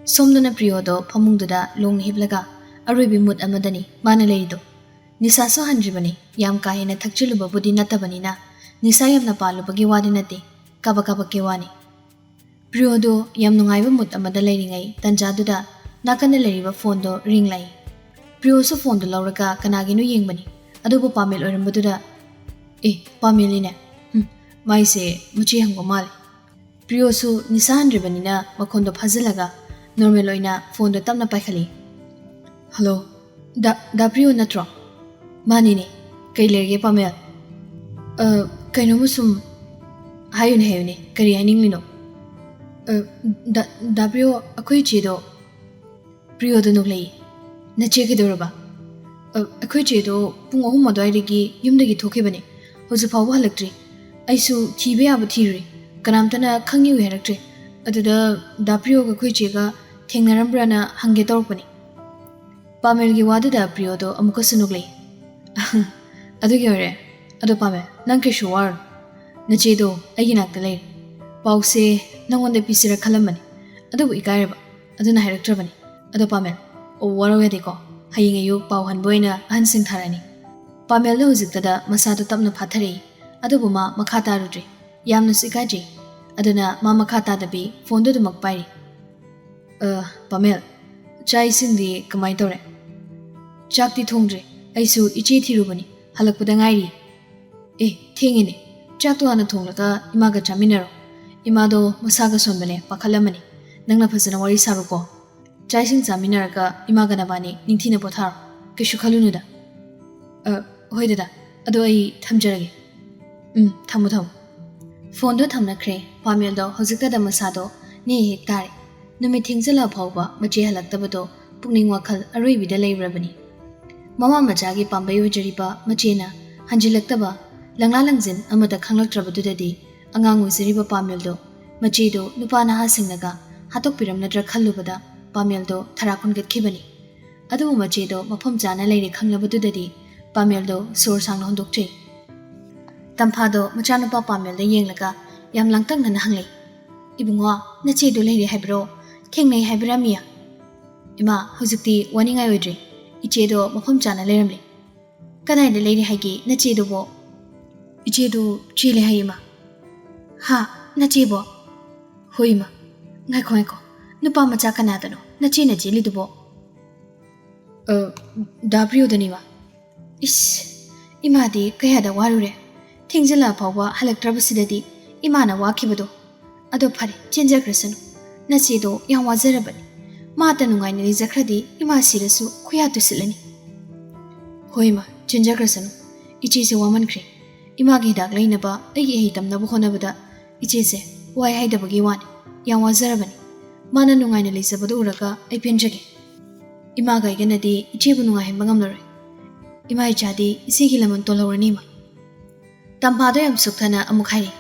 Somdana Priyodo Pamungduda Long Hiblaga Arabi Mut Amadani Mana Leido Nisa so Handribani Yam Kahina Takchiluba Budi Natabanina Nisayam Napalu Bagiwadinati Kabakaba Kiwani Priyodo Yam Nungaiva Mut Amada Leiringai Tanjaduda Nakana Leriva Fondo Ring Lai Priyoso Fondo Lauraga Kanaginu Yingbani Adobo Pamil Orambaduda Pamiline Maise Muchi Hangomal Priyosu Nisa Handribanina Makondo Pazalaga Normal oina phone do tamna paikhali. Hello. Da Priyo natro. Mani ne. Kai lerge Pamel. Kaino musum hayune kari haning lino. Da Priyo akoi chedo. Priyo do nuglei. Na cheke doraba. Akoi chedo pung ahum adwairigi yumdagi thokibani. Hoju phawa halaktri. Aisu thibe aba thiri. Kanamtana khangyu heraktre. Aduda da Priyo ga khoi chega Tengnarambrana hange torpani. Pamel gi wadu da Priyodo amuka sunuglei. Adugi ore. Ado Pamel, nang kishuwar. Nachedo ayinak dalay. Pause nangonde pisira kalamani. Adubu ikareba. Aduna hairaktrabani. Ado Pamel, o warawediko. Hayingayu pauhan boyna ahansing tharani. Pamel da huziktada masado tapna patharei. Adubu ma makata rudri. Yamna sikaji. Aduna ma makata dabi fondo dumak pairi. Pamel, chai sindi kamai tore. Chakti thongdre, aisu ichi thirubani, halakpada ngairi. Thengine, chaktu hana thonglaga imaga chaminaro. Imado masaga sonbane pakhalamani. Nangna phasana wari saruko. Chai sing chaminaraga imaga nabani ningthina potharo. Kishu khalunuda. Hoidada, ado ai thamjarage. Thamu. Phone do thamnakre, Pamel do hojiktada masado ni hektare. Numi Tingzala Pauba, Machi Halaktabado, Pugning Wakal, Arabi de Labrabani. Mama Majagi Pambayo Jariba, Machina, Hanjilaktaba, Langlalangzin, Amata Kanglak Trabadudadi, Angang Wizariba Pamildo, Machido, Nupana Hasinaga, Hatok Piram Nadra Kalubada, Pamildo, Tarakun Get Kibani. Adu Machido, Mapam Jana Lady Kanglabadudadi, Pamildo, Source Ang Hondokche. Tampado, Machanapa Pamil, the Yanglaga, Yam Langtang and Hangli. Ibunga, Nachido Lady Hebro. Kengnei Habiramia. Ima, Huzukti, Waning Iodri, Ichedo, Mapam Chana Leramli. Kanai the lady Hagi, Nachedo bo. Ichedo, Chile Haima. Ha, Nachebo. Huima. Nakoiko. Nupama Chakanatano, Nachina Jilidubo. W Daniva. Imadi, Kayada Warure. Tingzilla Pawa, Halaktrabasidadi, Imana Wakibudo. Adopari, Ginger Crescent. Nachido yang wazarabani. Mata nungai ni zakradi ima sirasu kuyatu silani. Hoima, Ginger Crescent. Ichi se waman kre. Ima gi dak lainaba agi hitam na bukhonabada. Ichi se wai haidabagi wani. Yang wazarabani. Mana nungai ni lisabadu uraga ay pinjage. Ima gai ganadi ichi bu nungai bangamlore. Ima ichadi isi gilaman tolawranima. Tampado yam suktana amukhari.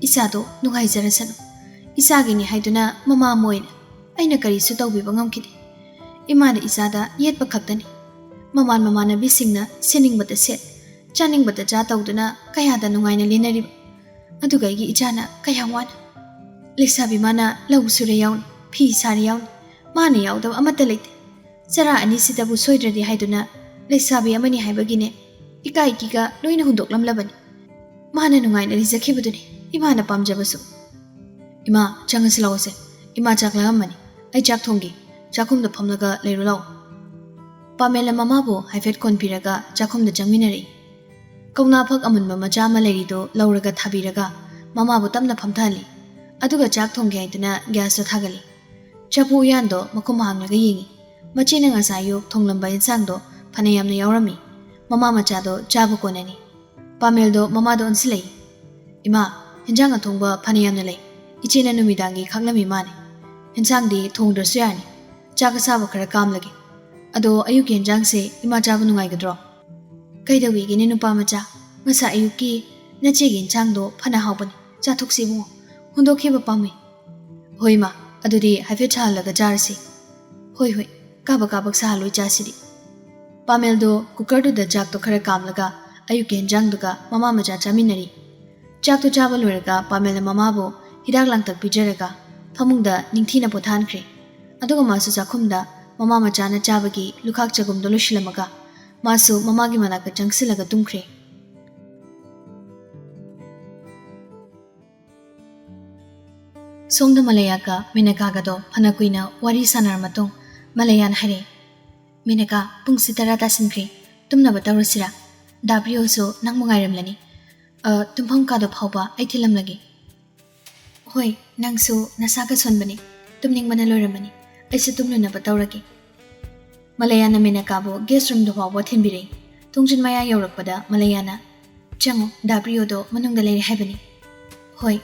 Isado nungai zarasano. Isagini haiduna mama moina. Aina kari sutaubi bangamkidi. Imana isada yet bakakdani. Mamana bisingna sining bata set. Chaning bata jatauduna kayada nungaina linariba. Aduga igi ichana kayawana. Leksabi mana lau sure yaun. Pi sari yaun. Mana yaudab amata lete. Sara anisitabu soidradi haiduna. Leksabi amani haibagine. Ika ikiga loina hundok lamlabani. Mana nungaina rizakibuduni. Imana pamjabasu. Ima, changasilawase. Ima chaklagamani. Ay chak thongi. Chakum da pamlaga leirulaw. Pamela mamabo haifet konpiraga chakum da changminari. Kauna phak amun mama chama leirido lauraga thabiraga mamabo tamna phamthali. Aduga chak thongi haituna gas da thagali. Chapu yando makum hanglaga yingi. Machina ngasayo thonglamba insangdo phanayamna yaurami. Mama machado chabu konani. Pameldo mamado onsilei. Ima, hinjanga thongba phanayamna lei. Ichina numidangi khaglami mane. Hinsangdi thongdrasu yani. Chaka saba khara kamlagi. Ado ayuki hinjang se ima chabu nungai gadro. Kaidawi gini nupa macha. Ngasa ayuki nachigi hinjangdo phana haubani. Chathuk sibu. Hundo kheba pami. Hoi ma, adudi haifet chahalaga jarasi. Hoi, kabak sahaloi chasidi. Pameldo kukardu da jakto khara kamlaga ayuki hinjang duga mama macha chaminari. Jakto chaba luraga Pamela mamabo hidak langtak pijaraga ꯐꯃꯨꯡꯗ ꯅꯤꯡꯊꯤꯅ ꯄꯣꯊꯥꯟꯈ꯭ꯔꯦ ꯑꯗꯨꯒ ꯃꯥꯁꯨ ꯆꯥꯛꯈꯨꯝꯗ ꯃꯃꯥ ꯃꯆꯥꯅ ꯆꯥꯕꯒꯤ ꯂꯨꯈꯥꯛ ꯆꯒꯨꯝꯗꯣ ꯂꯣꯏꯁꯤꯜꯂꯝꯃꯒ ꯃꯥꯁꯨ ꯃꯃꯥꯒꯤ ꯃꯅꯥꯛꯇ ꯆꯪꯁꯤꯜꯂꯒ ꯇꯨꯝꯈ꯭ꯔꯦ ꯁꯣꯝꯗ ꯃꯂꯩꯌꯥꯒ ꯃꯦꯅꯀꯥꯒꯗꯣ ꯐꯅ ꯀꯨꯏꯅ ꯋꯥꯔꯤ ꯁꯥꯟꯅꯔ ꯃꯇꯨꯡ ꯃꯂꯩꯌꯥꯅ ꯍꯥꯏꯔꯦ ꯃꯦꯅꯀꯥ ꯄꯨꯡꯁꯤ 10 ꯇꯥꯁꯤꯟꯈ꯭ꯔꯦ ꯇꯨꯝꯅꯕ ꯇꯧꯔꯁꯤꯔꯥ ꯗꯥꯕ꯭ꯔꯤꯌꯣꯁꯨ ꯅꯪꯕꯨ ꯉꯥꯏꯔꯝꯂꯅꯤ ꯇꯨꯝꯐꯝ ꯀꯥꯗꯣ ꯐꯥꯎꯕ ꯑꯩ ꯊꯤꯜꯂꯝꯂꯒꯦ ꯍꯣꯏ ꯅꯪꯁꯨ ꯅꯁꯥꯒ ꯁꯣꯟꯕꯅꯤ ꯇꯨꯝꯅꯤꯡꯕꯅ ꯂꯣꯏꯔꯝꯃꯅꯤ ꯑꯩꯁꯨ ꯇꯨꯝꯂꯨꯅꯕ ꯇꯧꯔꯒꯦ ꯃꯂꯩꯌꯥꯅ ꯃꯦꯅꯀꯥꯕꯨ ꯒꯦꯁ ꯔꯨꯝꯗ ꯐꯥꯎꯕ ꯊꯤꯟꯕꯤꯔꯦ ꯊꯣꯡꯖꯤꯟ ꯃꯌꯥ ꯌꯧꯔꯛꯄꯗ ꯃꯂꯩꯌꯥꯅ ꯆꯪꯉꯣ ꯗꯥꯕ꯭ꯔꯤꯌꯣꯗꯣ ꯃꯅꯨꯡꯗ ꯂꯩꯔꯦ ꯍꯥꯏꯕꯅꯤ ꯍꯣꯏ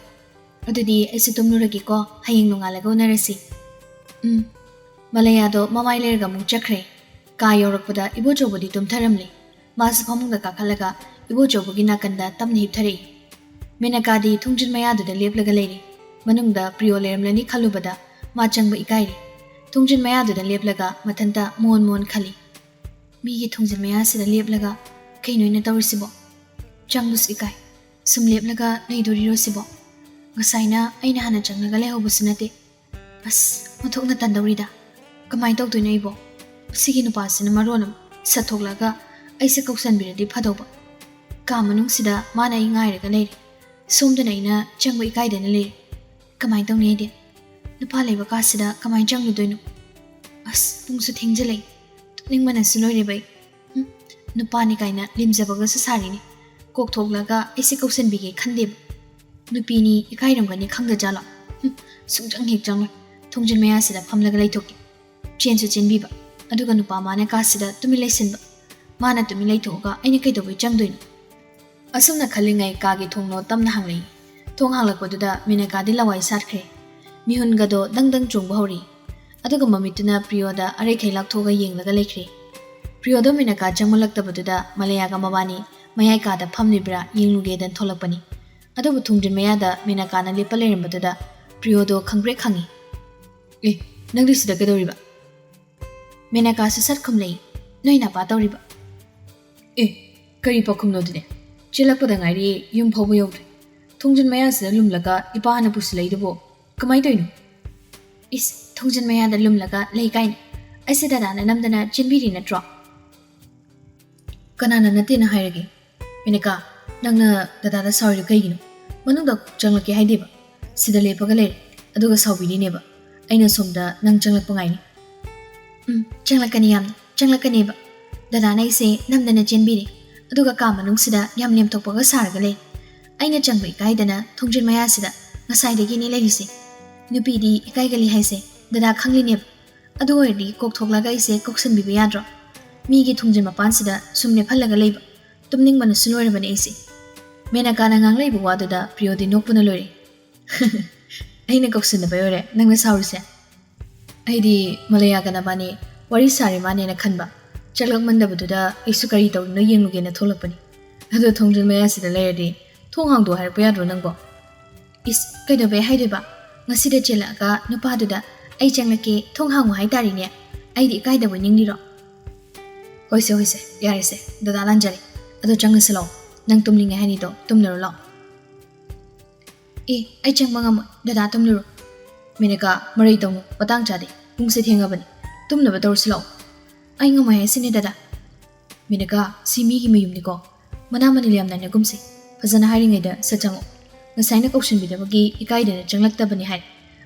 ꯑꯗꯨꯗꯤ ꯑꯩꯁꯨ ꯇꯨꯝꯂꯨꯔꯒꯦꯀꯣ ꯍꯌꯦꯡ ꯅꯣꯡꯉꯥꯜꯂꯒ ꯎꯅꯔꯁꯤ ꯃꯂꯩꯌꯥꯗꯣ ꯃꯃꯥꯏ ꯂꯩꯔꯒ ꯑꯃꯨꯛ ꯆꯠꯈ꯭ꯔꯦ ꯀꯥ ꯌꯧꯔꯛꯄꯗ ꯏꯕꯣꯆꯧꯕꯗꯤ ꯇꯨꯝꯊꯔꯝꯂꯦ ꯃꯥꯁꯨ ꯐꯃꯨꯡꯗ ꯀꯥꯈꯠꯂꯒ ꯏꯕꯣꯆꯧꯕꯒꯤ ꯅꯥꯀꯟꯗ ꯇꯞꯅ ꯍꯤꯞꯊꯔꯛꯏ ꯃꯦꯅꯀꯥꯗꯤ ꯊꯣꯡꯖꯤꯟ ꯃꯌꯥꯗꯨꯗ ꯂꯦꯞꯂꯒ ꯂꯩꯔꯤ ꯃꯅꯨꯡꯗ ꯄ꯭ꯔꯤꯌꯣ ꯂꯩꯔꯝꯂꯅꯤ ꯈꯜꯂꯨꯕꯗ ꯃꯥ ꯆꯪꯕ ꯏꯀꯥꯏꯔꯤ ꯊꯣꯡꯖꯤꯟ ꯃꯌꯥꯗꯨꯗ ꯂꯦꯞꯂꯒ ꯃꯊꯟꯇ ꯃꯣꯟ ꯈꯜꯂꯤ ꯃꯤꯒꯤ ꯊꯣꯡꯖꯤꯟ ꯃꯌꯥꯁꯤꯗ ꯂꯦꯞꯂꯒ ꯀꯩꯅꯣ ꯑꯩꯅ ꯇꯧꯔꯤꯁꯤꯕꯣ ꯆꯪꯕꯁꯨ ꯏꯀꯥꯏ ꯁꯨꯝ ꯂꯦꯞꯂꯒ ꯂꯩꯗꯣꯔꯤꯔꯣ ꯁꯤꯕꯣ ꯉꯁꯥꯏꯅ ꯑꯩꯅ ꯍꯥꯟꯅ ꯆꯪꯂꯒ ꯂꯩꯍꯧꯕꯁꯨ ꯅꯠꯇꯦ ꯑꯁ ꯑꯣꯟꯊꯣꯛꯅ ꯇꯟꯗꯧꯔꯤꯗ ꯀꯃꯥꯏꯅ ꯇꯧꯗꯣꯏꯅꯣ ꯑꯩꯕꯣ ꯁꯤꯒꯤ ꯅꯨꯄꯥꯁꯤꯅ ꯃꯔꯣꯟ ꯑꯃ ꯁꯠꯊꯣꯛꯂꯒ ꯑꯩꯁꯦ ꯀꯧꯁꯟꯕꯤꯔꯗꯤ ꯐꯗꯧꯕ ꯀꯥ ꯃꯅꯨꯡꯁꯤꯗ ꯃꯥꯅ ꯑꯩ ꯉꯥꯏꯔꯒ ꯂꯩꯔꯤ ꯁꯣꯝꯗꯅ ꯑꯩꯅ ꯆꯪꯕ ꯏꯀꯥꯏꯗꯅ ꯂꯩꯔꯤ ꯀꯃꯥꯏꯅ ꯇꯧꯅꯤ ꯑꯩꯗꯤ ꯅꯨꯄꯥ ꯂꯩꯕ ꯀꯥꯁꯤꯗ ꯀꯃꯥꯏꯅ ꯆꯪꯂꯨꯗꯣꯏꯅꯣ ꯑꯁ ꯄꯨꯡꯁꯨ ꯊꯦꯡꯖꯤꯜꯂꯛꯏ ꯇꯨꯝꯅꯤꯡꯕꯅꯁꯨ ꯂꯣꯏꯔꯦꯕ ꯑꯩ ꯅꯨꯄꯥꯅꯤ ꯀꯥꯏꯅ ꯂꯦꯝꯖꯕꯒꯁꯨ ꯁꯥꯔꯤꯅꯤ ꯀꯣꯛ ꯊꯣꯛꯂꯒ ꯑꯩꯁꯦ ꯀꯧꯁꯟꯕꯤꯒꯦ ꯈꯟꯗꯦꯕ ꯅꯨꯄꯤꯅꯤ ꯏꯀꯥꯏꯔꯝꯒꯅꯤ ꯈꯪꯗꯖꯥꯠꯂꯣ ꯁꯨꯡꯆꯪ ꯍꯦꯛ ꯆꯪꯂꯣꯏ ꯊꯣꯡꯖꯤꯟ ꯃꯌꯥꯁꯤꯗ ꯐꯝꯂꯒ ꯂꯩꯊꯣꯛꯀꯦ ꯆꯦꯟꯁꯨ ꯆꯦꯟꯕꯤꯕ ꯑꯗꯨꯒ ꯅꯨꯄꯥ ꯃꯥꯅ ꯀꯥꯁꯤꯗ ꯇꯨꯃꯤꯟ ꯂꯩꯁꯤꯟꯕ ꯃꯥꯅ ꯇꯨꯃꯤꯟ ꯂꯩꯊꯣꯛꯑꯒ ꯑꯩꯅ ꯀꯩꯗꯧꯕꯩ ꯆꯪꯗꯣꯏꯅꯣ ꯑꯁꯨꯝꯅ ꯈꯜꯂꯤꯉꯩ ꯀꯥꯒꯤ ꯊꯣꯡꯅꯣ ꯇꯝꯅ ꯍꯥꯡꯂꯛꯏ ꯊꯣꯡ ꯍꯥꯡꯂꯛꯄꯗꯨꯗ ꯃꯦꯅꯀꯥꯗꯤ ꯂꯋꯥꯏ ꯁꯥꯠꯈ꯭ꯔꯦ ꯃꯤꯍꯨꯟꯒꯗꯣ ꯗꯪ ꯆꯣꯡꯕ ꯍꯧꯔꯤ ꯑꯗꯨꯒ ꯃꯃꯤꯠꯇꯨꯅ ꯄ꯭ꯔꯤꯌꯣꯗ ꯑꯔꯩꯈꯩ ꯂꯥꯛꯊꯣꯛꯑꯒ ꯌꯦꯡꯂꯒ ꯂꯩꯈ꯭ꯔꯦ ꯄ꯭ꯔꯤꯌꯣꯗꯣ ꯃꯦꯅꯀꯥ ꯆꯪꯃꯜꯂꯛꯇꯕꯗꯨꯗ ꯃꯂꯩꯌꯥꯒ ꯃꯕꯥꯅꯤ ꯃꯌꯥꯏ ꯀꯥꯗ ꯐꯝꯂꯤꯕ꯭ꯔꯥ ꯌꯦꯡꯂꯨꯒꯦꯗꯅ ꯊꯣꯛꯂꯛꯄꯅꯤ ꯑꯗꯨꯕꯨ ꯊꯣꯡꯖꯤꯟ ꯃꯌꯥꯗ ꯃꯦꯅꯀꯥꯅ ꯂꯦꯞꯄ ꯂꯩꯔꯝꯕꯗꯨꯗ ꯄ꯭ꯔꯤꯌꯣꯗꯣ ꯈꯪꯄ꯭ꯔꯦꯛ ꯈꯪꯉꯤ ꯅꯪꯗꯤ ꯁꯤꯗ ꯀꯩꯗꯧꯔꯤꯕ ꯃꯦꯅꯀꯥꯁꯨ ꯁꯠ ꯈꯨꯝꯂꯛꯏ ꯅꯣꯏ ꯅꯄꯥ ꯇꯧꯔꯤꯕ ꯀꯔꯤ ꯄꯥꯎꯈꯨꯝꯅꯣ ꯑꯗꯨꯗꯤ ꯆꯦꯜꯂꯛꯄꯗ ꯉꯥꯏꯔꯤ ꯌꯨꯝ ꯐꯥꯎꯕ ꯌꯧꯗ꯭ꯔꯤ ꯊꯣꯡꯖꯤꯟ ꯃꯌꯥꯁꯤꯗ ꯂꯨꯝꯂꯒ ꯏꯄꯥꯅ ꯄꯨꯁꯤꯜꯂꯛꯏꯗꯨꯕꯣ ꯀꯃꯥꯏꯅ ꯇꯧꯔꯤꯅꯣ ꯊꯣꯡꯖꯤꯟ ꯃꯌꯥꯗ ꯂꯨꯝꯂꯒ ꯂꯩ ꯀꯥꯏꯅ ꯑꯩꯁꯦ ꯗꯗꯥꯅ ꯅꯝꯗꯅ ꯆꯦꯟꯕꯤꯔꯤ ꯅꯠꯇ꯭ꯔꯣ ꯀꯅꯥꯅ ꯅꯠꯇꯦꯅ ꯍꯥꯏꯔꯒꯦ ꯃꯦꯅꯀꯥ ꯅꯪꯅ ꯗꯗꯥꯗ ꯁꯥꯎꯔꯤꯗꯣ ꯀꯩꯒꯤꯅꯣ ꯃꯅꯨꯡꯗ ꯆꯪꯂꯛꯀꯦ ꯍꯥꯏꯗꯦꯕ ꯁꯤꯗ ꯂꯦꯞꯄꯒ ꯂꯩꯔꯦ ꯑꯗꯨꯒ ꯁꯥꯎꯕꯤꯔꯤꯅꯦꯕ ꯑꯩꯅ ꯁꯣꯝꯗ ꯅꯪ ꯆꯪꯂꯛꯄ ꯉꯥꯏꯅꯤ ꯆꯪꯂꯛꯀꯅꯤ ꯌꯥꯝꯅ ꯆꯪꯂꯛꯀꯅꯦꯕ ꯗꯗꯥꯅ ꯑꯩꯁꯦ ꯅꯝꯗꯅ ꯆꯦꯟꯕꯤꯔꯤ ꯑꯗꯨꯒ ꯀꯥ ꯃꯅꯨꯡꯁꯤꯗ ꯌꯥꯝ ꯂꯦꯝꯊꯣꯛꯄꯒ ꯁꯥꯔꯒ ꯂꯩ ꯑꯩꯅ ꯆꯪꯕ ꯏꯀꯥꯏꯗꯅ ꯊꯣꯡꯖꯤꯟ ꯃꯌꯥꯁꯤꯗ ꯉꯁꯥꯏꯗꯒꯤꯅꯦ ꯂꯩꯔꯤꯁꯦ ꯅꯨꯄꯤꯗꯤ ꯏꯀꯥꯏꯒꯜꯂꯤ ꯍꯥꯏꯁꯦ ꯗꯗꯥ ꯈꯪꯂꯤꯅꯦꯕ ꯑꯗꯨ ꯑꯣꯏꯔꯗꯤ ꯀꯣꯛ ꯊꯣꯛꯂꯒ ꯑꯩꯁꯦ ꯀꯧꯁꯟꯕꯤꯕ ꯌꯥꯗ꯭ꯔꯣ ꯃꯤꯒꯤ ꯊꯣꯡꯖꯤꯟ ꯃꯄꯥꯟꯁꯤꯗ ꯁꯨꯝ ꯂꯦꯞꯍꯜꯂꯒ ꯂꯩꯕ ꯇꯨꯝꯅꯤꯡꯕꯅꯁꯨ ꯂꯣꯏꯔꯕꯅꯦ ꯑꯩꯁꯦ ꯃꯦꯅꯀꯥꯅ ꯉꯥꯡꯂꯛꯏꯕ ꯋꯥꯗꯨꯗ ꯄ꯭ꯔꯤꯌꯣꯗꯤ ꯅꯣꯛꯄꯅ ꯂꯣꯏꯔꯦ ꯑꯩꯅ ꯀꯧꯁꯟꯅꯕꯩ ꯑꯣꯏꯔꯦ ꯅꯪꯅ ꯁꯥꯎꯔꯤꯁꯦ ꯑꯩꯗꯤ ꯃꯂꯩꯌꯥꯒ ꯅꯕꯥꯅꯤ ꯋꯥꯔꯤ ꯁꯥꯔꯤ ꯃꯥꯅꯦꯅ ꯈꯟꯕ ꯆꯠꯂꯛꯃꯟꯗꯕꯗꯨꯗ ꯑꯩꯁꯨ ꯀꯔꯤ ꯇꯧꯗꯨꯅ ꯌꯦꯡꯂꯨꯒꯦꯅ ꯊꯣꯛꯂꯛꯄꯅꯤ ꯑꯗꯣ ꯊꯣꯡꯖꯤꯟ ꯃꯌꯥꯁꯤꯗ ꯂꯩꯔꯗꯤ ꯊꯣꯡ ꯍꯥꯡꯗꯣꯛ ꯍꯥꯏꯔꯛꯄ ꯌꯥꯗ꯭ꯔꯣ ꯅꯪꯕꯣ ꯀꯩꯗꯧꯕꯩ ꯍꯥꯏꯗꯣꯏꯕ ꯉꯁꯤꯗ ꯆꯦꯜꯂꯛꯑꯒ ꯅꯨꯄꯥꯗꯨꯗ ꯑꯩ ꯆꯪꯂꯛꯀꯦ ꯊꯣꯡ ꯍꯥꯡꯉꯨ ꯍꯥꯏꯇꯥꯔꯤꯅꯦ ꯑꯩꯗꯤ ꯏꯀꯥꯏꯗꯕꯣꯏ ꯅꯤꯡꯂꯤꯔꯣ ꯍꯣꯏꯁꯦ ꯌꯥꯔꯦꯁꯦ ꯗꯗꯥ ꯂꯥꯟꯖꯔꯦ ꯑꯗꯣ ꯆꯪꯉꯁꯤ ꯂꯥꯛꯑꯣ ꯅꯪ ꯇꯨꯝꯅꯤꯡꯉꯦ ꯍꯥꯏꯅꯤꯗꯣ ꯇꯨꯝꯂꯨꯔꯣ ꯂꯥꯛꯑꯣ ꯑꯩ ꯆꯪꯕ ꯉꯝꯃꯣꯏ ꯗꯗꯥ ꯇꯨꯝꯂꯨꯔꯣ ꯃꯦꯅꯀꯥ ꯃꯔꯩ ꯇꯧꯅꯨ ꯃꯇꯥꯡ ꯆꯥꯗꯦ ꯄꯨꯡꯁꯦ ꯊꯦꯡꯉꯕꯅꯤ ꯇꯨꯝꯅꯕ ꯇꯧꯔꯁꯤ ꯂꯥꯛꯑꯣ ꯑꯩ ꯉꯝꯃꯣꯏ ꯍꯥꯏꯁꯤꯅꯦ ꯗꯗꯥ ꯃꯦꯅꯀꯥ ꯁꯤ ꯃꯤꯒꯤ ꯃꯌꯨꯝꯅꯤꯀꯣ ꯃꯅꯥ ꯃꯅꯤꯜ ꯌꯥꯝ ꯅꯥꯏꯅꯒꯨꯝꯁꯤ ꯐꯖꯅ ꯍꯥꯏꯔꯤꯉꯩꯗ ꯁꯠ ꯆꯪꯉꯣ ꯉꯁꯥꯏꯅ ꯀꯧꯁꯟꯕꯤꯗꯕꯒꯤ ꯏꯀꯥꯏꯗꯅ ꯆꯪꯂꯛꯇꯕꯅꯤ ꯍꯥꯏ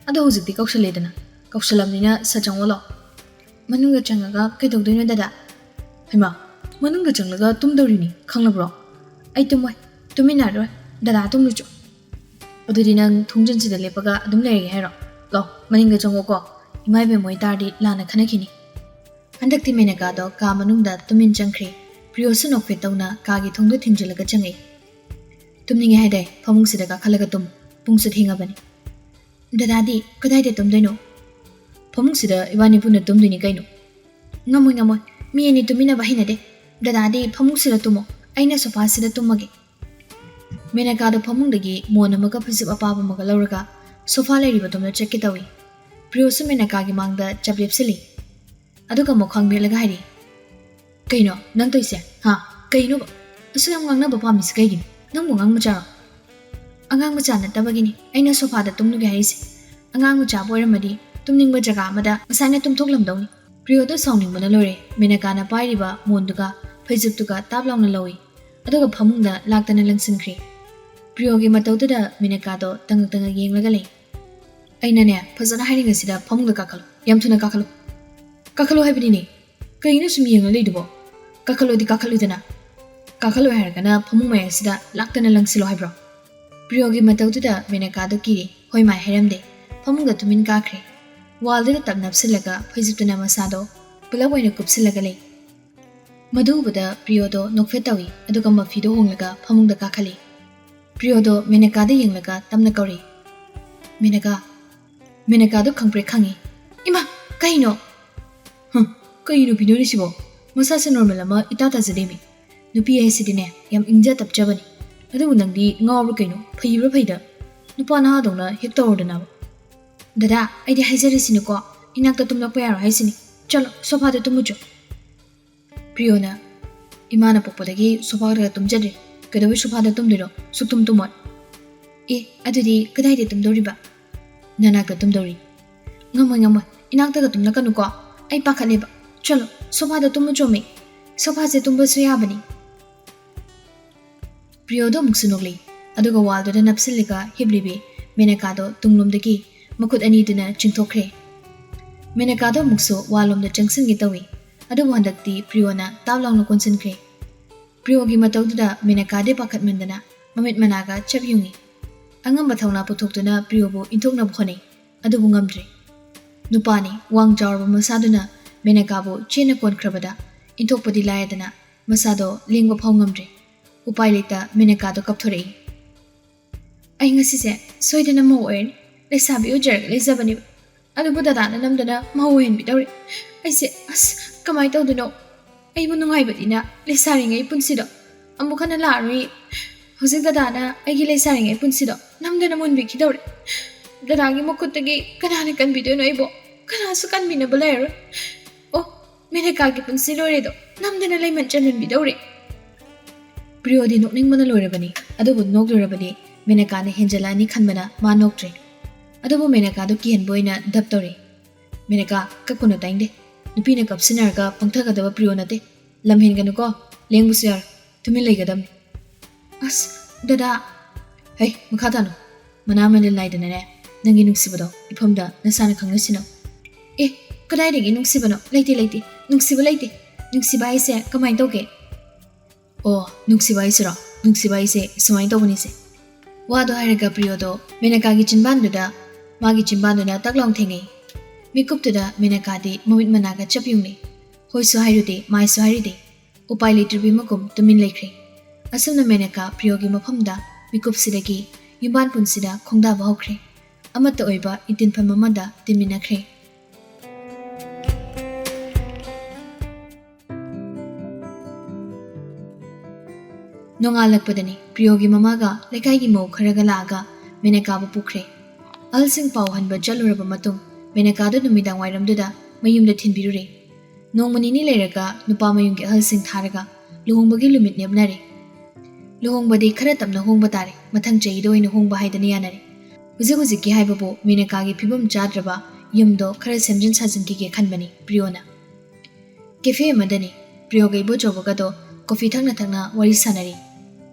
ꯑꯗꯣ ꯍꯧꯖꯤꯛꯇꯤ ꯀꯧꯁꯜꯂꯦꯗꯅ ꯀꯧꯁꯜꯂꯕꯅꯤꯅ ꯁꯠ ꯆꯪꯉꯣ ꯂꯥꯛꯑꯣ ꯃꯅꯨꯡꯗ ꯆꯪꯉꯒ ꯀꯩꯗꯧꯗꯣꯏꯅꯣ ꯗꯗꯥ ꯍꯩꯃꯥ ꯃꯅꯨꯡꯗ ꯆꯪꯂꯒ ꯇꯨꯝꯗꯧꯔꯤꯅꯤ ꯈꯪꯂꯕ꯭ꯔꯣ ꯑꯩ ꯇꯨꯝꯃꯣꯏ ꯇꯨꯃꯤꯟꯅꯔꯣꯏ ꯗꯗꯥ ꯇꯨꯝꯂꯨꯆꯣ ꯑꯗꯨꯗꯤ ꯅꯪ ꯊꯣꯡꯖꯤꯟꯁꯤꯗ ꯂꯦꯞꯄꯒ ꯑꯗꯨꯝ ꯂꯩꯔꯒꯦ ꯍꯥꯏꯔꯣ ꯂꯥꯛꯑꯣ ꯃꯅꯤꯡꯗ ꯆꯪꯉꯣꯀꯣ ꯏꯃꯥ ꯏꯕꯦꯝ ꯃꯣꯏ ꯇꯥꯔꯗꯤ ꯂꯥꯟꯅ ꯈꯟꯅꯈꯤꯅꯤ ꯍꯟꯗꯛꯇꯤ ꯃꯦꯅꯀꯥꯗꯣ ꯀꯥ ꯃꯅꯨꯡꯗ ꯇꯨꯃꯤꯟ ꯆꯪꯈ꯭ꯔꯦ ꯄ꯭ꯔꯤꯌꯣꯁꯨ ꯅꯣꯛꯐꯦꯠ ꯇꯧꯅ ꯀꯥꯒꯤ ꯊꯣꯡꯗꯣ ꯊꯤꯡꯖꯤꯜꯂꯒ ꯆꯪꯉꯛꯏ ꯇꯨꯝꯅꯤꯡꯉꯦ ꯍꯥꯏꯗꯥꯏ ꯐꯃꯨꯡꯁꯤꯗ ꯀꯥꯈꯠꯂꯒ ꯇꯨꯝ ꯄꯨꯡꯁꯨ ꯊꯦꯡꯉꯕꯅꯤ ꯗꯗꯥꯗꯤ ꯀꯗꯥꯏꯗ ꯇꯨꯝꯗꯣꯏꯅꯣ ꯐꯃꯨꯡꯁꯤꯗ ꯏꯕꯥꯅꯤ ꯄꯨꯟꯅ ꯇꯨꯝꯗꯣꯏꯅꯤ ꯀꯩꯅꯣ ꯉꯝꯃꯣꯏ ꯃꯤ ꯑꯅꯤ ꯇꯨꯃꯤꯟꯅꯕ ꯍꯩꯅꯗꯦ ꯗꯗꯥꯗꯤ ꯐꯃꯨꯡꯁꯤꯗ ꯇꯨꯝꯃꯣ ꯑꯩꯅ ꯁꯣꯐꯥꯁꯤꯗ ꯇꯨꯝꯃꯒꯦ ꯃꯦꯅꯀꯥꯗꯣ ꯐꯃꯨꯡꯗꯒꯤ ꯃꯣꯟ ꯑꯃꯒ ꯐꯩꯖꯨꯞ ꯑꯄꯥꯕ ꯑꯃꯒ ꯂꯧꯔꯒ ꯁꯣꯐꯥ ꯂꯩꯔꯤꯕꯗꯣꯝꯗ ꯆꯠꯀꯦ ꯇꯧꯏ ꯄ꯭ꯔꯤꯌꯣꯁꯨ ꯃꯦꯅꯀꯥꯒꯤ ꯃꯥꯡꯗ ꯆꯞ ꯂꯦꯞꯁꯤꯜꯂꯤ ꯑꯗꯨꯒ ꯃꯈ꯭ꯋꯥꯡ ꯃꯦꯠꯂꯒ ꯍꯥꯏꯔꯤ ꯀꯩꯅꯣ ꯅꯪ ꯇꯧꯏꯁꯦ ꯀꯩꯅꯣꯕ ꯑꯁꯨꯛ ꯌꯥꯝ ꯉꯥꯡꯅꯕ ꯄꯥꯝꯃꯤꯁꯦ ꯀꯩꯒꯤꯅꯣ ꯅꯪꯕꯨ ꯑꯉꯥꯡ ꯃꯆꯥꯔꯣ ꯑꯉꯥꯡ ꯃꯆꯥ ꯅꯠꯇꯕꯒꯤꯅꯤ ꯑꯩꯅ ꯁꯣꯐꯥꯗ ꯇꯨꯝꯂꯨꯒꯦ ꯍꯥꯏꯔꯤꯁꯦ ꯑꯉꯥꯡ ꯃꯆꯥ ꯑꯣꯏꯔꯝꯃꯗꯤ ꯇꯨꯝꯅꯤꯡꯕ ꯖꯒꯥ ꯑꯃꯗ ꯉꯁꯥꯏꯅ ꯇꯨꯝꯊꯣꯛꯂꯝꯗꯧꯅꯤ꯫ ꯄ꯭ꯔꯤꯌꯣꯗꯣ ꯁꯥꯎꯅꯤꯡꯕꯅ ꯂꯣꯏꯔꯦ꯫ ꯃꯦꯅꯀꯥꯅ ꯄꯥꯏꯔꯤꯕ ꯃꯣꯟꯗꯨꯒ ꯐꯩꯖꯨꯞꯇꯨꯒ ꯇꯥꯞ ꯂꯥꯎꯅ ꯂꯧꯏ ꯑꯗꯨꯒ ꯐꯃꯨꯡꯗ ꯂꯥꯛꯇꯅ ꯂꯪꯁꯤꯟꯈ꯭ꯔꯦ꯫ ꯄ꯭ꯔꯤꯌꯣꯒꯤ ꯃꯇꯧꯗꯨꯗ ꯃꯦꯅꯀꯥꯗꯣ ꯇꯉꯛ ꯇꯉꯛ ꯌꯦꯡꯂꯒ ꯂꯩ꯫ ꯑꯩꯅꯅꯦ ꯐꯖꯅ ꯍꯥꯏꯔꯤꯉꯩꯁꯤꯗ ꯐꯃꯨꯡꯗ ꯀꯥꯈꯠꯂꯨ, ꯌꯥꯝ ꯊꯨꯅ ꯀꯥꯈꯠꯂꯨ꯫ ꯀꯥꯈꯠꯂꯨ ꯍꯥꯏꯕꯅꯤꯅꯦ, ꯀꯩꯅꯣ ꯁꯨꯝ ꯌꯦꯡꯂ ꯂꯩꯗꯨꯕꯣ? ꯀꯥꯈꯠꯂꯨꯗꯤ ꯀꯥꯈꯠꯂꯨꯗꯅ, ꯀꯥꯈꯠꯂꯣꯏ ꯍꯥꯏꯔꯒꯅ ꯐꯃꯨꯡ ꯃꯌꯥꯏꯁꯤꯗ ꯂꯥꯛꯇꯅ ꯂꯪꯁꯤꯜꯂꯣ ꯍꯥꯏꯕ꯭ꯔꯣ? ꯄ꯭ꯔꯤꯌꯣꯒꯤ ꯃꯇꯧꯗꯨꯗ ꯃꯦꯅꯀꯥꯗꯣ ꯀꯤꯔꯦ꯫ ꯍꯣꯏ ꯃꯥꯏ ꯍꯥꯏꯔꯝꯗꯦ꯫ ꯐꯃꯨꯡꯗ ꯇꯨꯃꯤꯟ ꯀꯥꯈ꯭ꯔꯦ꯫ ꯋꯥꯜꯗꯨꯗ ꯇꯞ ꯅꯞꯁꯤꯜꯂꯒ ꯐꯩꯖꯨꯞꯇꯨꯅ ꯃꯁꯥꯗꯣ ꯄꯨꯂꯞ ꯑꯣꯏꯅ ꯀꯨꯞꯁꯤꯜꯂꯒ ꯂꯩ꯫ ꯃꯗꯨ ꯎꯕꯗ ꯄ꯭ꯔꯤꯌꯣꯗꯣ ꯅꯣꯛꯐꯦꯠ ꯇꯧꯏ ꯑꯗꯨꯒ ꯃꯐꯤꯗꯣ ꯍꯣꯡꯂꯒ ꯐꯃꯨꯡꯗ ꯀꯥꯈꯠꯂꯤ꯫ ꯄ꯭ꯔꯤꯌꯣꯗꯣ ꯃꯦꯅꯀꯥꯗ ꯌꯦꯡꯂꯒ ꯇꯞꯅ ꯀꯧꯔꯤ, ꯃꯦꯅꯀꯥ꯫ ꯃꯦꯅꯀꯥꯗꯣ ꯈꯪꯄ꯭ꯔꯦꯛ ꯈꯪꯉꯤ꯫ ꯏꯃꯥ, ꯀꯩꯅꯣ? ꯀꯩ ꯅꯨꯄꯤꯅꯣꯅꯦ ꯁꯤꯕꯣ? ꯃꯁꯥꯁꯦ ꯅꯣꯔꯃꯦꯜ ꯑꯃ ꯏꯇꯥ ꯇꯥꯖꯗꯦꯃꯤ꯫ ꯅꯨꯄꯤ ꯍꯥꯏꯁꯤꯗꯤꯅꯦ ꯌꯥꯝ ꯏꯪꯖ ꯇꯞꯆꯕꯅꯤ꯫ ꯑꯗꯨꯕꯨ ꯅꯪꯗꯤ ꯉꯥꯎꯕ꯭ꯔꯥ ꯀꯩꯅꯣ? ꯐꯩꯕ꯭ꯔꯥ ꯐꯩꯗ? ꯅꯨꯄꯥ ꯅꯍꯥꯗꯧꯅ ꯍꯦꯛ ꯇꯧꯔꯗꯅꯕ꯫ ꯗꯗꯥ, ꯑꯩꯗꯤ ꯍꯥꯏꯖꯔꯤꯁꯤꯅꯤꯀꯣ, ꯏꯅꯥꯛꯇ ꯇꯨꯝꯂꯛꯄ ꯌꯥꯔꯣꯏ ꯍꯥꯏꯁꯤನಿ꯫ ꯆꯠꯂꯣ, ꯁꯣꯐꯥꯗ ꯇꯨꯝꯃꯨꯆꯣ꯫ ꯄ꯭ꯔꯤꯌꯣꯅ, ꯏꯃꯥꯅ ꯄꯣꯛꯄꯗꯒꯤ ꯁꯣꯐꯥꯗꯒ ꯇꯨꯝꯖꯗ꯭ꯔꯤ꯫ ꯀꯩꯗꯧꯕꯩ ꯁꯣꯐꯥꯗ ꯇꯨꯝꯗꯣꯏꯅꯣ? ꯁꯨꯛꯇꯨꯝ ꯇꯨꯝꯃꯣꯏ꯫ ꯑꯗꯨꯗꯤ ꯀꯗꯥꯏꯗ ꯇꯨꯝꯗꯧꯔꯤꯕ? ꯅꯅꯥꯛꯇ ꯇꯨꯝꯗꯧꯔꯤ꯫ ꯉꯝꯃꯣꯏ ꯉꯝꯃꯣꯏ, ꯏꯅꯥꯛꯇꯒ ꯇꯨꯝꯂꯛꯀꯅꯨꯀꯣ, ꯑꯩ ꯄꯥꯈꯠꯂꯦꯕ꯫ ꯆꯠꯂꯣ, ꯁꯣꯐꯥꯗ ꯇꯨꯝꯃꯨꯆꯣꯃꯤ꯫ ꯁꯣꯐꯥꯁꯦ ꯇꯨꯝꯕꯁꯨ ꯌꯥꯕꯅꯤ꯫ ꯄ꯭ꯔꯤꯌꯣꯗꯣ ꯑꯃꯨꯛꯁꯨ ꯅꯣꯛꯂꯤ ꯑꯗꯨꯒ ꯋꯥꯜꯗꯨꯗ ꯅꯞꯁꯤꯜꯂꯒ ꯍꯤꯞꯂꯤꯕꯤ ꯃꯦꯅꯀꯥꯗꯣ ꯇꯨꯡꯂꯣꯝꯗꯒꯤ ꯃꯈꯨꯠ ꯑꯅꯤꯗꯨꯅ ꯆꯤꯡꯊꯣꯛꯈ꯭ꯔꯦ꯫ ꯃꯦꯅꯀꯥꯗꯣ ꯑꯃꯨꯛꯁꯨ ꯋꯥꯜꯂꯣꯝꯗ ꯆꯪꯁꯤꯟꯒꯦ ꯇꯧꯏ ꯑꯗꯨꯕꯨ ꯍꯟꯗꯛꯇꯤ ꯄ꯭ꯔꯤꯌꯣꯅ ꯇꯥꯞ ꯂꯥꯎꯅ ꯀꯣꯟꯁꯤꯟꯈ꯭ꯔꯦ꯫ ꯄ꯭ꯔꯤꯌꯣꯒꯤ ꯃꯇꯧꯗꯨꯗ ꯃꯦꯅꯀꯥꯗꯤ ꯄꯥꯈꯠꯃꯟꯗꯅ ꯃꯃꯤꯠ ꯃꯅꯥꯒ ꯆꯞ ꯌꯨꯡꯉꯤ꯫ ꯑꯉꯝꯕ ꯊꯧꯅꯥ ꯄꯨꯊꯣꯛꯇꯨꯅ ꯄ꯭ꯔꯤꯌꯣꯕꯨ ꯏꯟꯊꯣꯛꯅꯕ ꯍꯣꯠꯅꯩ ꯑꯗꯨꯕꯨ ꯉꯝꯗ꯭ꯔꯦ꯫ ꯅꯨꯄꯥꯅꯤ, ꯋꯥꯡ ꯆꯥꯎꯔꯕ ꯃꯁꯥꯗꯨꯅ ꯃꯦꯅꯀꯥꯕꯨ ꯆꯦꯟꯅ ꯀꯣꯟꯈ꯭ꯔꯕꯗ ꯏꯟꯊꯣꯛꯄꯗꯤ ꯂꯥꯏꯗꯅ ꯃꯁꯥꯗꯣ ꯂꯦꯡꯕ ꯐꯥꯎ ꯉꯝꯗ꯭ꯔꯦ꯫ ꯎꯄꯥꯏ ꯂꯩꯇ ꯃꯦꯅꯀꯥꯗꯣ ꯀꯞꯊꯣꯔꯛꯏ꯫ ꯑꯩ ꯉꯁꯤꯁꯦ ꯁꯣꯏꯗꯅ ꯃꯧ ꯑꯣꯏꯔꯅꯤ, ꯂꯩꯁꯥꯕꯤ ꯑꯣꯏꯖꯔꯒ ꯂꯩꯖꯕꯅꯦꯕ, ꯑꯗꯨꯕꯨ ꯗꯗꯥꯅ ꯅꯝꯗꯅ ꯃꯧ ꯑꯣꯏꯍꯟꯕꯤꯗꯧꯔꯦ꯫ ꯑꯩꯁꯦ ꯀꯃꯥꯏꯅ ꯇꯧꯗꯣꯏꯅꯣ? ꯑꯩꯕꯨ ꯅꯨꯡꯉꯥꯏꯕꯗꯤꯅ ꯂꯩꯁꯥꯔꯤꯉꯩ ꯄꯨꯟꯁꯤꯗꯣ ꯑꯃꯨꯛ ꯍꯟꯅ ꯂꯥꯛꯑꯔꯣꯏ꯫ ꯍꯧꯖꯤꯛ ꯗꯗꯥꯅ ꯑꯩꯒꯤ ꯂꯩꯁꯥꯔꯤꯉꯩ ꯄꯨꯟꯁꯤꯗꯣ ꯅꯝꯗꯅ ꯃꯨꯟꯕꯤꯈꯤꯗꯧꯔꯦ꯫ ꯗꯗꯥꯒꯤ ꯃꯈꯨꯠꯇꯒꯤ ꯀꯅꯥꯅ ꯀꯟꯕꯤꯗꯣꯏꯅꯣ ꯑꯩꯕꯨ? ꯀꯅꯥꯁꯨ ꯀꯟꯕꯤꯅꯕ ꯂꯩꯔꯔꯣꯏ꯫ ꯑꯣ, ꯃꯦꯅꯀꯥꯒꯤ ꯄꯨꯟꯁꯤ ꯂꯣꯏꯔꯦꯗꯣ ꯅꯝꯗꯅ ꯂꯩꯃꯟ ꯆꯟꯍꯟꯕꯤꯗꯧꯔꯦ꯫ ꯄ꯭ꯔꯤꯌꯣꯗꯤ ꯅꯣꯛꯅꯤꯡꯕꯅ ꯂꯣꯏꯔꯕꯅꯤ ꯑꯗꯨꯕꯨ ꯅꯣꯛꯂꯨꯔꯕꯗꯤ ꯃꯦꯅꯀꯥꯅ ꯍꯦꯟꯖꯜꯂꯛꯑꯅꯤ ꯈꯟꯕꯅ ꯃꯥ ꯅꯣꯛꯇ꯭ꯔꯦ꯫ ꯑꯗꯨꯕꯨ ꯃꯦꯅꯀꯥꯗꯣ ꯀꯤꯍꯟꯕ ꯑꯣꯏꯅ ꯙꯞ ꯇꯧꯔꯦ꯫ ꯃꯦꯅꯀꯥ, ꯀꯞꯀꯅꯨ ꯇꯥꯏꯡꯗꯦ꯫ ꯅꯨꯄꯤꯅ ꯀꯞꯁꯤꯟꯅꯔꯒ ꯄꯪꯊꯒꯗꯕ ꯄ꯭ꯔꯤꯌꯣ ꯅꯠꯇꯦ꯫ ꯂꯝ ꯍꯦꯟꯒꯅꯨꯀꯣ, ꯂꯦꯡꯕꯁꯨ ꯌꯥꯔꯣꯏ, ꯇꯨꯃꯤꯟ ꯂꯩꯒꯗꯕꯅꯤ꯫ ꯗꯗꯥ꯫ ꯍꯩ, ꯃꯈꯥ ꯇꯥꯅꯨ꯫ ꯃꯅꯥ ꯃꯅꯤꯜ ꯅꯥꯏꯗꯅꯅꯦ ꯅꯪꯒꯤ ꯅꯨꯡꯁꯤꯕꯗꯣ ꯏꯐꯝꯗ ꯅꯁꯥꯅ ꯈꯪꯅ ꯁꯤꯟꯅꯧ꯫ ꯀꯗꯥꯏꯗꯒꯤ ꯅꯨꯡꯁꯤꯕꯅꯣ? ꯂꯩꯇꯦ ꯂꯩꯇꯦ, ꯅꯨꯡꯁꯤꯕ ꯂꯩꯇꯦ꯫ ꯅꯨꯡꯁꯤꯕ ꯍꯥꯏꯁꯦ ꯀꯃꯥꯏꯅ ꯇꯧꯒꯦ? ꯑꯣ, ꯅꯨꯡꯁꯤꯕ ꯍꯥꯏꯁꯤꯔꯣ? ꯅꯨꯡꯁꯤꯕ ꯍꯥꯏꯁꯦ ꯁꯨꯃꯥꯏꯅ ꯇꯧꯕꯅꯤꯁꯦ꯫ ꯋꯥꯗꯣ ꯍꯥꯏꯔꯒ ꯄ꯭ꯔꯤꯌꯣꯗꯣ ꯃꯦꯅꯀꯥꯒꯤ ꯆꯤꯟꯕꯥꯟꯗꯨꯗ ꯃꯥꯒꯤ ꯆꯤꯟꯕꯥꯟꯗꯨꯅ ꯇꯛ ꯂꯥꯎ ꯊꯦꯡꯉꯩ꯫ ꯃꯤꯀꯨꯞꯇꯨꯗ ꯃꯦꯅꯀꯥꯗꯤ ꯃꯃꯤꯠ ꯃꯅꯥꯒ ꯆꯞ ꯌꯨꯡꯂꯤ꯫ ꯍꯣꯏꯁꯨ ꯍꯥꯏꯔꯨꯗꯦ, ꯃꯥꯏꯁꯨ ꯍꯥꯏꯔꯨꯗꯦ꯫ ꯎꯄꯥꯏ ꯂꯩꯇ꯭ꯔꯤꯕꯤ ꯃꯒꯨꯝ ꯇꯨꯃꯤꯟ ꯂꯩꯈ꯭ꯔꯦ꯫ ꯑꯁꯨꯝꯅ ꯃꯦꯅꯀꯥ ꯄ꯭ꯔꯤꯌꯣꯒꯤ ꯃꯐꯝꯗ ꯃꯤꯀꯨꯞꯁꯤꯗꯒꯤ ꯌꯨꯝꯕꯥꯟ ꯄꯨꯟꯁꯤꯗ ꯈꯣꯡꯗꯥꯕ ꯍꯧꯈ꯭ꯔꯦ꯫ ꯑꯃꯠꯇ ꯑꯣꯏꯕ ꯏꯇꯤꯟꯐꯝ ꯑꯃꯗ ꯇꯤꯟꯃꯤꯟꯅꯈ꯭ꯔꯦ꯫ ꯅꯣꯡꯉꯥꯜꯂꯛꯄꯗꯅꯤ ꯄ꯭ꯔꯤꯌꯣꯒꯤ ꯃꯃꯥꯒ ꯂꯩꯀꯥꯏꯒꯤ ꯃꯧ ꯈꯔꯒ ꯂꯥꯛꯑꯒ ꯃꯦꯅꯀꯥꯕꯨ ꯄꯨꯈ꯭ꯔꯦ꯫ ꯑꯍꯜꯁꯤꯡ ꯄꯥꯎ ꯍꯟꯕ ꯆꯠꯂꯨꯔꯕ ꯃꯇꯨꯡ ꯃꯦꯅꯀꯥꯗꯨ ꯅꯨꯃꯤꯗꯥꯡ ꯋꯥꯏꯔꯝꯗꯨꯗ ꯃꯌꯨꯝꯗ ꯊꯤꯟꯕꯤꯔꯨꯔꯦ꯫ ꯅꯣꯡꯃ ꯅꯤꯅꯤ ꯂꯩꯔꯒ ꯅꯨꯄꯥ ꯃꯌꯨꯝꯒꯤ ꯑꯍꯜꯁꯤꯡ ꯊꯥꯔꯒ ꯂꯨꯍꯣꯡꯕꯒꯤ ꯅꯨꯃꯤꯠ ꯂꯦꯞꯅꯔꯦ꯫ ꯂꯨꯍꯣꯡꯕꯗꯤ ꯈꯔ ꯇꯞꯅ ꯍꯣꯡꯕ ꯇꯥꯔꯦ, ꯃꯊꯪ ꯆꯍꯤꯗ ꯑꯣꯏꯅ ꯍꯣꯡꯕ ꯍꯥꯏꯗꯅ ꯌꯥꯅꯔꯦ꯫ ꯍꯧꯖꯤꯛꯀꯤ ꯍꯥꯏꯕꯕꯨ ꯃꯦꯅꯀꯥꯒꯤ ꯐꯤꯕꯝ ꯆꯥꯗ꯭ꯔꯕ ꯌꯨꯝꯗꯣ ꯈꯔ ꯁꯦꯝꯖꯤꯟ ꯁꯥꯖꯤꯟꯈꯤꯒꯦ ꯈꯟꯕꯅꯤ ꯄ꯭ꯔꯤꯌꯣꯅ꯫ ꯀꯦꯐꯦ ꯑꯃꯗꯅꯤ ꯄ꯭ꯔꯤꯌꯣꯒ ꯏꯕꯣꯆꯧꯕꯒꯗꯣ ꯀꯣꯐꯤ ꯊꯛꯅ ꯊꯛꯅ ꯋꯥꯔꯤ ꯁꯥꯟꯅꯔꯤ꯫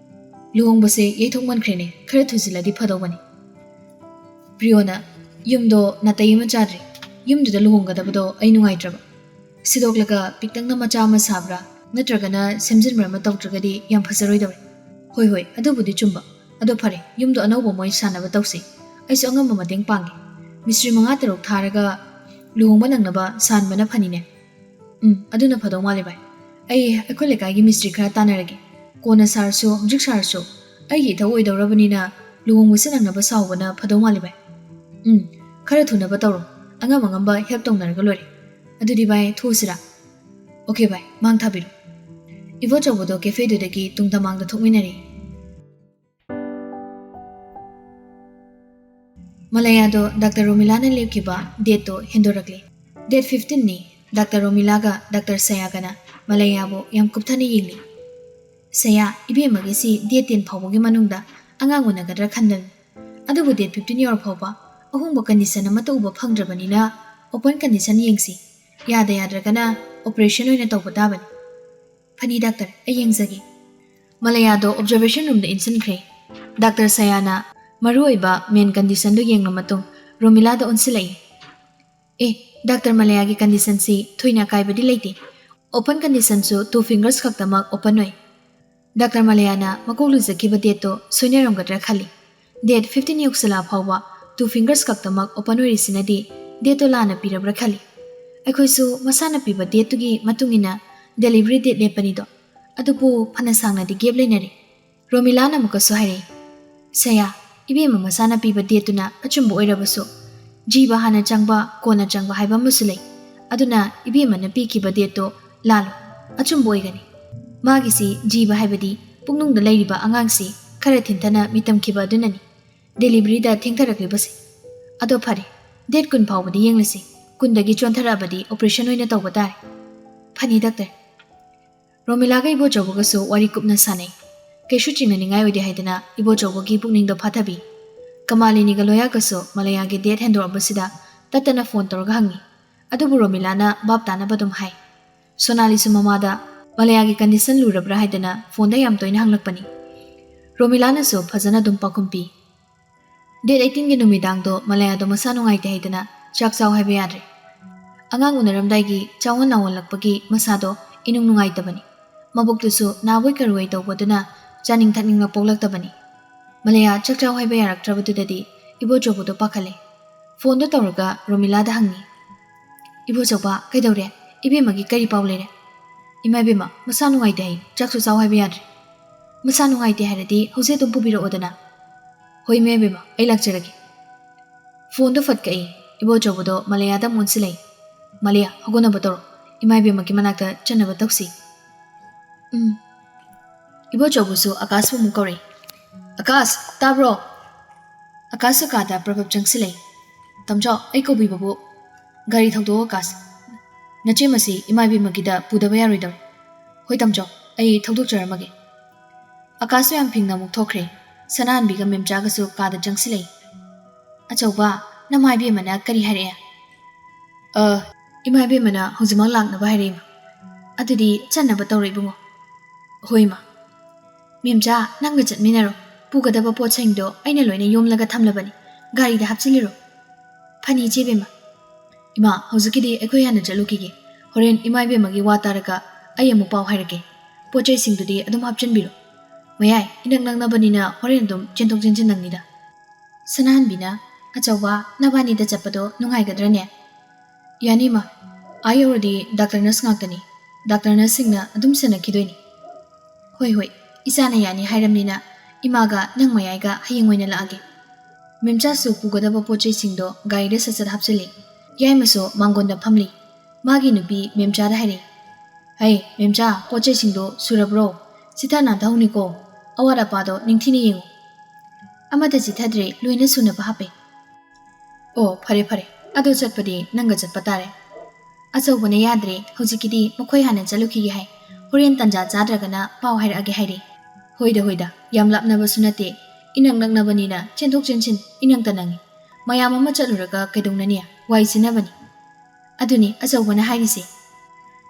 ꯂꯨꯍꯣꯡꯕꯁꯦ ꯌꯩꯊꯣꯛꯃꯟꯈ꯭ꯔꯦꯅꯦ, ꯈꯔ ꯊꯨꯖꯤꯜꯂꯗꯤ ꯐꯗꯧꯕꯅꯤ꯫ ꯄ꯭ꯔꯤꯌꯣꯅ, ꯌꯨꯝꯗꯣ ꯅꯥꯇꯩ ꯑꯃ ꯆꯥꯗ꯭ꯔꯤ꯫ ꯌꯨꯝꯗꯨꯗ ꯂꯨꯍꯣꯡꯒꯗꯕꯗꯣ ꯑꯩ ꯅꯨꯡꯉꯥꯏꯇ꯭ꯔꯕ꯫ ꯁꯤꯗꯣꯛꯂꯒ ꯄꯤꯛꯇꯛꯅ ꯃꯆꯥ ꯑꯃ ꯁꯥꯕ꯭ꯔꯥ ꯅꯠꯇ꯭ꯔꯒꯅ ꯁꯦꯝꯖꯤꯟꯕ ꯑꯃ ꯇꯧꯗ꯭ꯔꯒꯗꯤ ꯌꯥꯝ ꯐꯖꯔꯣꯏꯗꯧꯔꯦ꯫ ꯍꯣꯏ, ꯑꯗꯨꯕꯨꯗꯤ ꯆꯨꯝꯕ꯫ ꯑꯗꯣ ꯐꯔꯦ, ꯌꯨꯝꯗꯣ ꯑꯅꯧꯕ ꯃꯣꯏ ꯁꯥꯟꯅꯕ ꯇꯧꯁꯤ꯫ ꯑꯩꯁꯨ ꯑꯉꯝꯕ ꯃꯇꯦꯡ ꯄꯥꯡꯒꯦ꯫ ꯃꯤꯁꯇ꯭ꯔꯤ 5-6 ꯊꯥꯔꯒ ꯂꯨꯍꯣꯡꯕ ꯅꯪꯅꯕ ꯁꯥꯟꯕꯅ ꯐꯅꯤꯅꯦ꯫ ꯑꯗꯨꯅ ꯐꯗꯧ ꯃꯥꯜꯂꯦ ꯚꯥꯏ꯫ ꯑꯩꯈꯣꯏ ꯂꯩꯀꯥꯏꯒꯤ ꯃꯤꯁꯇ꯭ꯔꯤ ꯈꯔ ꯇꯥꯟꯅꯔꯒꯦ꯫ ꯀꯣꯟꯅ ꯁꯥꯔꯁꯨ ꯍꯧꯖꯤꯛ ꯁꯥꯔꯁꯨ ꯑꯩꯒꯤ ꯏꯊꯧ ꯑꯣꯏꯗꯧꯔꯕꯅꯤꯅ ꯂꯨꯍꯣꯡꯕꯁꯦ ꯅꯪꯅꯕ ꯁꯥꯎꯕꯅ ꯐꯗꯧ ꯃꯥꯜꯂꯦ ꯚꯥꯏ꯫ ꯈꯔ ꯊꯨꯅꯕ ꯇꯧꯔꯣ꯫ ꯑꯉꯝꯕ ꯍꯦꯜꯞ ꯇꯧꯅꯔꯒ ꯂꯣꯏꯔꯦ꯫ ꯑꯗꯨꯗꯤ ꯚꯥꯏ ꯊꯣꯛꯎꯁꯤꯔꯥ? ꯑꯣꯀꯦ ꯚꯥꯏ, ꯃꯥꯡ ꯊꯥꯕꯤꯔꯣ꯫ ꯏꯕꯣꯆꯧꯕꯗꯣ ꯀꯦꯐꯦꯗꯨꯗꯒꯤ ꯇꯨꯡꯗꯃꯥꯡꯗ ꯊꯣꯛꯃꯤꯟꯅꯔꯦ꯫ ꯃꯂꯌꯥꯗꯣ ꯗꯥꯛꯇꯔ ꯔꯣꯃꯤꯂꯥꯅ ꯂꯦꯞꯈꯤꯕ ꯗꯦꯠꯇꯣ ꯍꯦꯟꯗꯣꯔꯛꯂꯦ꯫ ꯗꯦꯠ 15ꯅꯤ꯫ ꯗꯥꯛꯇꯔ ꯔꯣꯃꯤꯂꯥꯒ ꯗꯥꯛꯇꯔ ꯁꯌꯥꯒꯅ ꯃꯂꯌꯥꯕꯨ ꯌꯥꯝ ꯀꯨꯞꯊꯅ ꯌꯦꯡꯂꯤ꯫ ꯁꯌꯥ, ꯏꯕꯦꯝꯃꯒꯤꯁꯤ ꯗꯦꯠ 10 ꯐꯥꯎꯕꯒꯤ ꯃꯅꯨꯡꯗ ꯑꯉꯥꯡ ꯎꯅꯒꯗ꯭ꯔꯥ ꯈꯟꯗꯅ, ꯑꯗꯨꯕꯨ ꯗꯦꯠ 15 ꯌꯧꯔ ꯐꯥꯎꯕ ꯑꯍꯣꯡꯕ ꯀꯟꯗꯤꯁꯟ ꯑꯃꯠꯇ ꯎꯕ ꯐꯪꯗ꯭ꯔꯕꯅꯤꯅ ꯑꯣꯄꯟ ꯀꯟꯗꯤꯁꯟ ꯌꯦꯡꯁꯤ ꯌꯥꯗ꯭ꯔꯒꯅ ꯑꯣꯄꯔꯦꯁꯟ ꯑꯣꯏꯅ ꯇꯧꯕ ꯇꯥꯕꯅꯤ ꯐꯅꯤ ꯗꯥꯛꯇꯔ ꯑꯩ ꯌꯦꯡꯖꯒꯦ ꯃꯂꯌꯥꯗꯣ ꯑꯣꯕꯖꯔꯕꯦꯁꯟ ꯔꯨꯝꯗ ꯏꯟꯁꯤꯟꯈ꯭ꯔꯦ ꯗꯥꯛꯇꯔ ꯁꯌꯥꯅ ꯃꯔꯨꯑꯣꯏꯕ ꯃꯦꯟ ꯀꯟꯗꯤꯁꯟꯗꯨ ꯌꯦꯡꯂ ꯃꯇꯨꯡ ꯔꯣꯃꯤꯂꯥꯗ ꯑꯣꯟꯁꯤꯜꯂꯛꯏ ꯗꯥꯛꯇꯔ ꯃꯂꯌꯥꯒꯤ ꯀꯟꯗꯤꯁꯟꯁꯤ ꯊꯣꯏꯅ ꯑꯀꯥꯏꯕꯗꯤ ꯂꯩꯇꯦ ओपन कंडीशन सु 2 फिंगर्स खक्तमक ओपन होय डॉक्टर मलयाना मकोक लुजखिबा डेट तो सोइनेरमगद्रा खाली डेट 15 योक्सला फावबा 2 फिंगर्स खक्तमक ओपन होरिसिनदी डेट तो लाना पिरब्रा खाली अखोइसु मसाना पिबा डेट तुगी मतुंगिना डिलीवरी डेट लेपनिदो अदुबु फना सांगनादी गेप लेनरे रोमिलाना मुकसु हाइरे सया इबेमा मसाना पिबा डेट तुना अचुंबो ओइरबसु जीवा हाना चंगबा कोना चंगबा हाइबा मुसुलै अदुना इबेमा न पिखिबा डेट तो लालो अचुंबो ओइगनी मागिसी जीवा हाइबदी पुंगनुंगदा लैरिबा अंगांगसी खरे थिंथना मितमखिबा अदुननी डिलीवरी दा थिंथरक्लिबसे अदो फरे डेट कुन फावबदी येंगलसी कुंदगी चोंथराबदी ऑपरेशन होइना तौबा तारे फनी डॉक्टर रोमिलागा इबो चौबगसु वारी कुपना सानै केशु चिंगनिंगाय ओइदे हाइदना इबो चौबगी पुंगनिंगदा फाथाबी कमालिनीगा लोयागसु मलयागी डेट हेंदोरबसिदा ततना फोन तौरगा हंगी अदुबु रोमिलाना बाप तानाबदुम हाय सोनाली सुमामादा मलयागी कंडीशन लुरब्रा हाइदना फोनदा याम तोइना हंगलकपनी रोमिलाना सो फजना दुम पाकुंपी डेट 18 गे नुमिदांगदो मलयादो मसा नुंगाइते हाइदना चाकचाव हाइबे याद्रे अंगांग उनरमदाइगी चावन नावलकपगी मसादो इनुंग नुंगाइतबनी मबुक्तुसु नाबोय करुवै तौबदुना चानिंग थानिंग पोगलक्तबनी मलया चाकचाव हाइबे यारक्त्रबदुददी इबो चोबुदो पाखले फोनदो तौरगा रोमिलादा हंगी इबो चौबा कैदौरे इबेमगी करी पाव लेरे इमा इबेमा मसा नुंगाइते हाइ चाकसु चाव हाइबे याद्रे मसा नुंगाइते हाइरदी हौजे तुम पुबिरोओदना होय मे इबेमा ऐ लाक्चरगे फोनदो फटकई इबो चौबदो मलयादा मुनसिलै मलया हगोनबो तौरो इमा इबेमगी मनाक्ता चन्नबो तौसी इबो चौबुसु आकाशबु मुकौरे आकाश ताब्रो आकाश कादा प्रभव चंगसिलै तमजो ऐ कौबिबबु गाड़ी थौदो आकाश नचे मसी इमा इबेमगीदा पुदबा यारोइदौ होय तमजो ऐ थौदोकचरमगे आकाश याम फिंगना मुक थोखरे सनानबीगा मेमचागसु कादा चंगसिलै अचौबा नमा इबेमना करी हारे इमा इबेमना हुजिमा लांगनबा हारेमा अदुदी चन्नबा तौरे बुंगो होयमा मेमचा नंग चटमिनारो पुगदबा पोछिंगदो अइना लोइना योमलगा थमलबनी गाड़ीदा हापचिलिरो फनी चेबेमा इमा हौजकिदी एखोय हाना चलुकिगे होरेन इमा इबेमगी वा तारगा अय अमु पाव हाइरगे पोचै सिंगदुदी अदुम हापचनबिरो मयाय इनक नंगनबनिना होरेन दुम चेंथोक चेंचिन नंगनिदा सनाहनबिना अचौबा नबानीदा चपदो नुंगाइगद्रने यानीमा आयोरदी डॉक्टर नर्स ngaktani डॉक्टर नर्सिंगना अदुम सनखिदोइनी होय होय इसाना यानी हाइरमनिना इमागा नंग मयाइगा हयिंग ओइना लागे मेमचासु पुगदबा पोचै सिंगदो गाइडे सचत हापचली याइमसो मांगोंदा फमली मागी नुपी मेमचादा हाइरे है मेमचा पोचै सिंगदो सुरब्रो सिथा नाथौनिको अवारा पादो निंथिने येंगो अमदा जिथाद्रे लोइना सुनबा हापे ओ फरे फरे अदो चटपदी नंगा चटपा तारे अचौबने याद्रे हौजिकिदी मखोय हाना चलुखिगे हाय होरेन तंजा चाद्रगना पाव हाइरगे हाइरे होइदा याम लापनबसु नते इनंग नंगनबनिना चेंथोक चेंचिन इनंग तनंगी मयाम अमा चलुरगा कैदौननिया वाइसिनबनी अदुनी अचौबना हाइरिसे